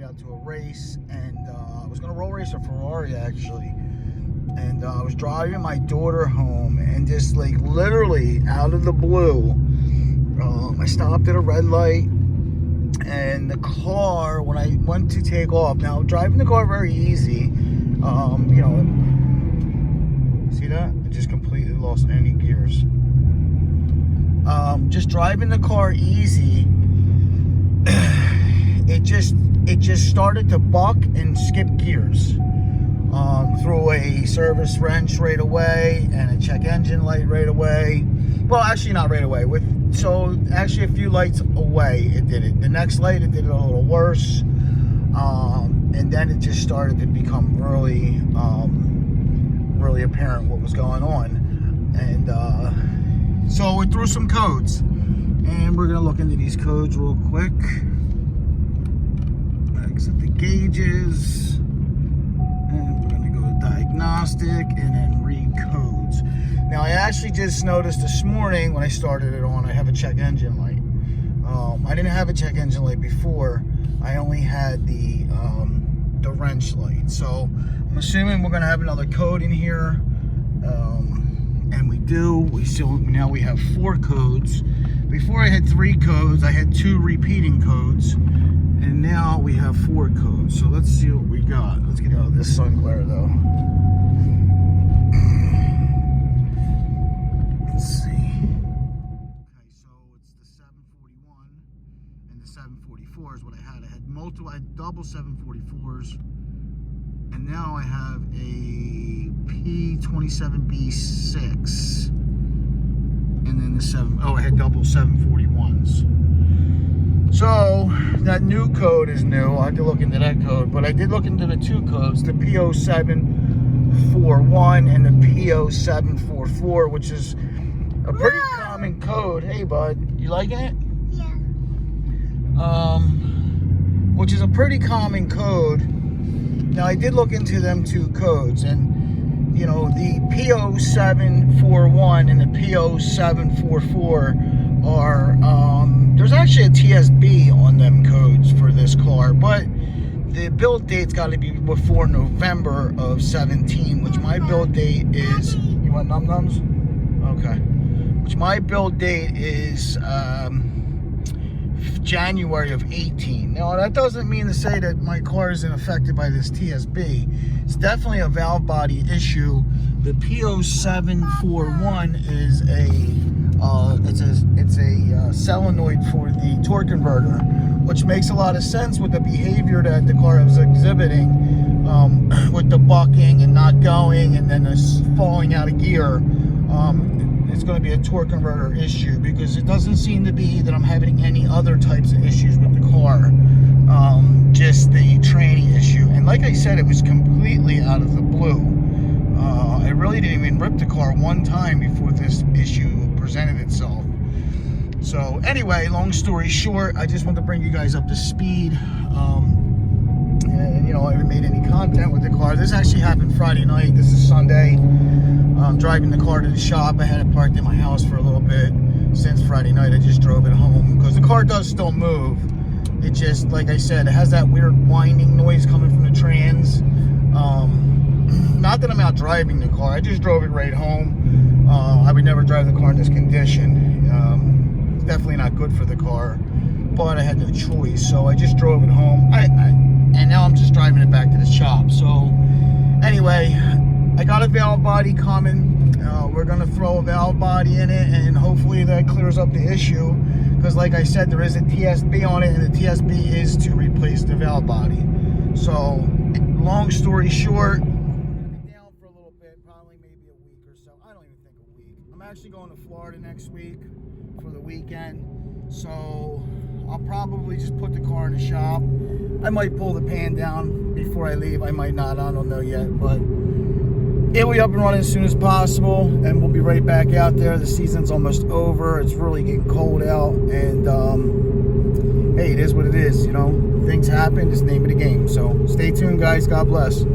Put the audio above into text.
it out to a race, and I was gonna roll race a Ferrari actually, and I was driving my daughter home, and just like literally out of the blue, I stopped at a red light, and the car, when I went to take off, now driving the car very easy, you know, see that? I just completely lost any gears. Just driving the car easy, it just started to buck and skip gears. Threw a service wrench right away and a check engine light right away. Well, actually not right away. So actually a few lights away it did it. The next light it did it a little worse. And then it just started to become really apparent what was going on. And so we threw some codes. And we're gonna look into these codes real quick. Exit the gauges. And we're gonna go to diagnostic and then read codes. Now I actually just noticed this morning when I started it on, I have a check engine light. I didn't have a check engine light before. I only had the wrench light. So I'm assuming we're gonna have another code in here. And we do. Now we have 4 codes. Before I had 3 codes, I had 2 repeating codes. And now we have 4 codes. So let's see what we got. Let's get out of this sun glare though. Let's see. Okay, so it's the 741 and the 744 is what I had. I had double 744s. And now I have a P07B6. And then I had double 741s. So that new code is new. I had to look into that code, but I did look into the 2 codes, the P0741 and the P0744, which is a pretty common code. Hey, bud, you liking it? Yeah. Which is a pretty common code. Now I did look into them 2 codes, and you know, the P0741 and the P0744 are, there's actually a TSB on them codes for this car, but the build date's got to be before November of 17, which my build date is, you want num-nums? Okay. Which my build date is January of 18. Now that doesn't mean to say that my car isn't affected by this TSB. It's definitely a valve body issue. The P0741 is it's a solenoid for the torque converter, which makes a lot of sense with the behavior that the car is exhibiting, with the bucking and not going, and then it's falling out of gear. It's going to be a torque converter issue, because it doesn't seem to be that I'm having any other types of issues with the car, just the tranny issue. And like I said, it was completely out of the blue. I really didn't even rip the car one time before this issue presented itself. So anyway, long story short, I just want to bring you guys up to speed. And you know, I haven't made any content with the car. This actually happened Friday night. This is Sunday. I'm driving the car to the shop. I had it parked in my house for a little bit. Since Friday night, I just drove it home, because the car does still move. It just, like I said, it has that weird whining noise coming from the trans. Not that I'm out driving the car. I just drove it right home. I would never drive the car in this condition. It's definitely not good for the car, but I had no choice, so I just drove it home. And now I'm just driving it back to the shop. So anyway, I got a valve body coming. We're gonna throw a valve body in it, and hopefully that clears up the issue, because like I said, there is a TSB on it, and the TSB is to replace the valve body. So long story short, I'm gonna be down for a little bit, probably maybe a week or so. I don't even think a week. I'm actually going to Florida next week for the weekend, so I'll probably just put the car in the shop. I might pull the pan down before I leave. I might not. I don't know yet, but it'll be up and running as soon as possible, and we'll be right back out there. The season's almost over. It's really getting cold out, and hey, it is what it is. You know, things happen. It's the name of the game. So stay tuned, guys. God bless.